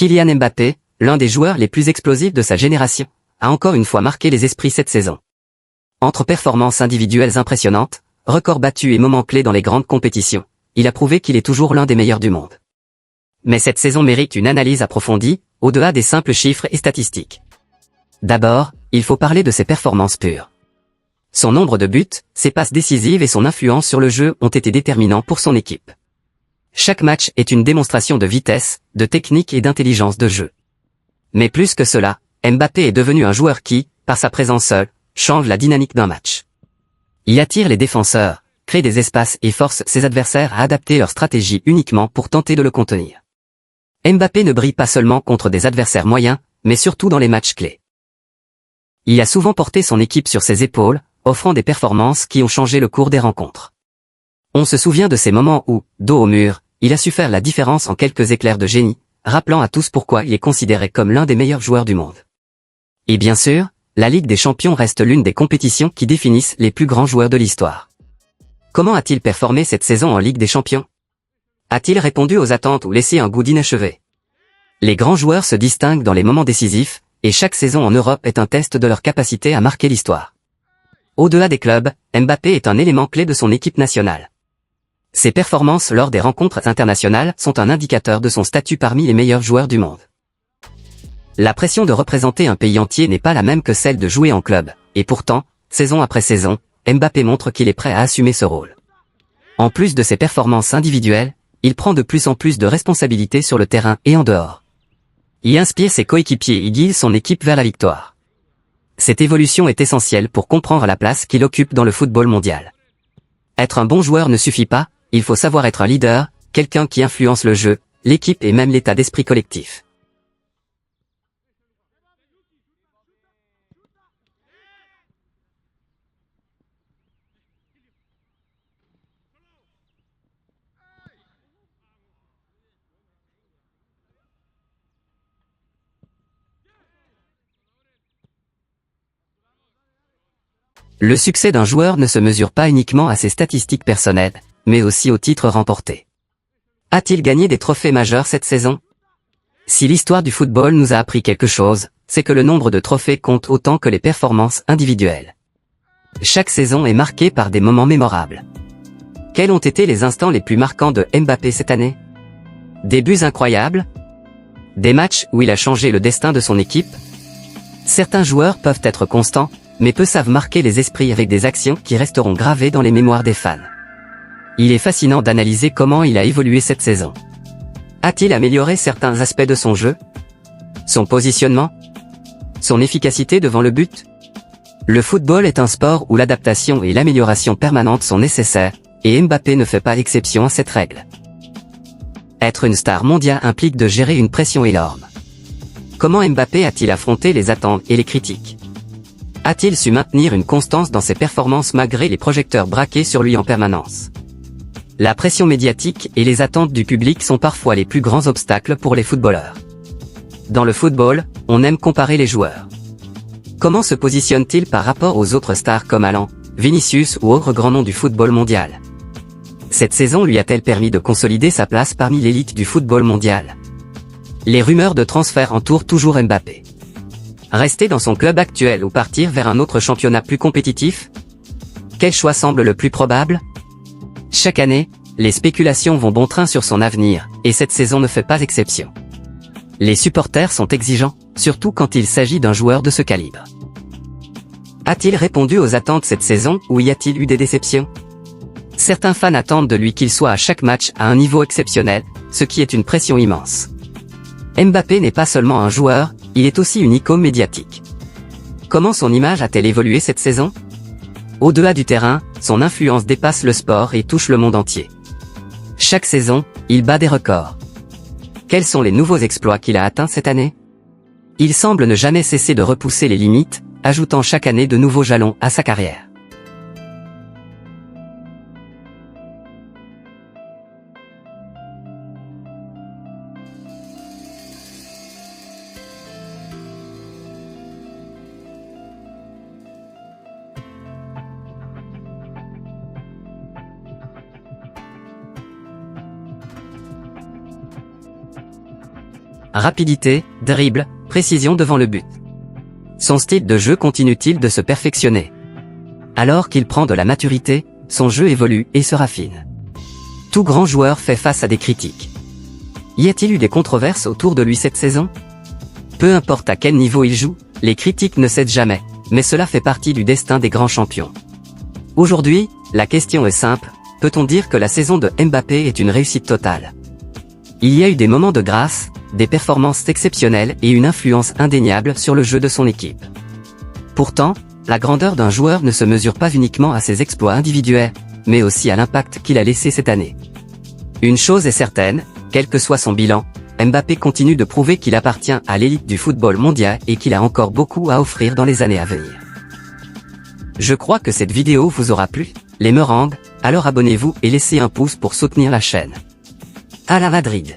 Kylian Mbappé, l'un des joueurs les plus explosifs de sa génération, a encore une fois marqué les esprits cette saison. Entre performances individuelles impressionnantes, records battus et moments clés dans les grandes compétitions, il a prouvé qu'il est toujours l'un des meilleurs du monde. Mais cette saison mérite une analyse approfondie, au-delà des simples chiffres et statistiques. D'abord, il faut parler de ses performances pures. Son nombre de buts, ses passes décisives et son influence sur le jeu ont été déterminants pour son équipe. Chaque match est une démonstration de vitesse, de technique et d'intelligence de jeu. Mais plus que cela, Mbappé est devenu un joueur qui, par sa présence seule, change la dynamique d'un match. Il attire les défenseurs, crée des espaces et force ses adversaires à adapter leur stratégie uniquement pour tenter de le contenir. Mbappé ne brille pas seulement contre des adversaires moyens, mais surtout dans les matchs clés. Il a souvent porté son équipe sur ses épaules, offrant des performances qui ont changé le cours des rencontres. On se souvient de ces moments où, dos au mur, il a su faire la différence en quelques éclairs de génie, rappelant à tous pourquoi il est considéré comme l'un des meilleurs joueurs du monde. Et bien sûr, la Ligue des Champions reste l'une des compétitions qui définissent les plus grands joueurs de l'histoire. Comment a-t-il performé cette saison en Ligue des Champions? A-t-il répondu aux attentes ou laissé un goût d'inachevé? Les grands joueurs se distinguent dans les moments décisifs, et chaque saison en Europe est un test de leur capacité à marquer l'histoire. Au-delà des clubs, Mbappé est un élément clé de son équipe nationale. Ses performances lors des rencontres internationales sont un indicateur de son statut parmi les meilleurs joueurs du monde. La pression de représenter un pays entier n'est pas la même que celle de jouer en club, et pourtant, saison après saison, Mbappé montre qu'il est prêt à assumer ce rôle. En plus de ses performances individuelles, il prend de plus en plus de responsabilités sur le terrain et en dehors. Il inspire ses coéquipiers et guide son équipe vers la victoire. Cette évolution est essentielle pour comprendre la place qu'il occupe dans le football mondial. Être un bon joueur ne suffit pas, il faut savoir être un leader, quelqu'un qui influence le jeu, l'équipe et même l'état d'esprit collectif. Le succès d'un joueur ne se mesure pas uniquement à ses statistiques personnelles, mais aussi aux titres remportés. A-t-il gagné des trophées majeurs cette saison? Si l'histoire du football nous a appris quelque chose, c'est que le nombre de trophées compte autant que les performances individuelles. Chaque saison est marquée par des moments mémorables. Quels ont été les instants les plus marquants de Mbappé cette année? Des buts incroyables? Des matchs où il a changé le destin de son équipe? Certains joueurs peuvent être constants, mais peu savent marquer les esprits avec des actions qui resteront gravées dans les mémoires des fans. Il est fascinant d'analyser comment il a évolué cette saison. A-t-il amélioré certains aspects de son jeu? Son positionnement? Son efficacité devant le but? Le football est un sport où l'adaptation et l'amélioration permanente sont nécessaires, et Mbappé ne fait pas exception à cette règle. Être une star mondiale implique de gérer une pression énorme. Comment Mbappé a-t-il affronté les attentes et les critiques? A-t-il su maintenir une constance dans ses performances malgré les projecteurs braqués sur lui en permanence? La pression médiatique et les attentes du public sont parfois les plus grands obstacles pour les footballeurs. Dans le football, on aime comparer les joueurs. Comment se positionne-t-il par rapport aux autres stars comme Haaland, Vinicius ou autres grands noms du football mondial? Cette saison lui a-t-elle permis de consolider sa place parmi l'élite du football mondial? Les rumeurs de transfert entourent toujours Mbappé. Rester dans son club actuel ou partir vers un autre championnat plus compétitif? Quel choix semble le plus probable? Chaque année, les spéculations vont bon train sur son avenir, et cette saison ne fait pas exception. Les supporters sont exigeants, surtout quand il s'agit d'un joueur de ce calibre. A-t-il répondu aux attentes cette saison ou y a-t-il eu des déceptions? Certains fans attendent de lui qu'il soit à chaque match à un niveau exceptionnel, ce qui est une pression immense. Mbappé n'est pas seulement un joueur, il est aussi une icône médiatique. Comment son image a-t-elle évolué cette saison? Au-delà du terrain, son influence dépasse le sport et touche le monde entier. Chaque saison, il bat des records. Quels sont les nouveaux exploits qu'il a atteints cette année? Il semble ne jamais cesser de repousser les limites, ajoutant chaque année de nouveaux jalons à sa carrière. Rapidité, dribble, précision devant le but. Son style de jeu continue-t-il de se perfectionner? Alors qu'il prend de la maturité, son jeu évolue et se raffine. Tout grand joueur fait face à des critiques. Y a-t-il eu des controverses autour de lui cette saison? Peu importe à quel niveau il joue, les critiques ne cèdent jamais, mais cela fait partie du destin des grands champions. Aujourd'hui, la question est simple, peut-on dire que la saison de Mbappé est une réussite totale? Il y a eu des moments de grâce, des performances exceptionnelles et une influence indéniable sur le jeu de son équipe. Pourtant, la grandeur d'un joueur ne se mesure pas uniquement à ses exploits individuels, mais aussi à l'impact qu'il a laissé cette année. Une chose est certaine, quel que soit son bilan, Mbappé continue de prouver qu'il appartient à l'élite du football mondial et qu'il a encore beaucoup à offrir dans les années à venir. Je crois que cette vidéo vous aura plu, les meringues, alors abonnez-vous et laissez un pouce pour soutenir la chaîne. À la Madrid.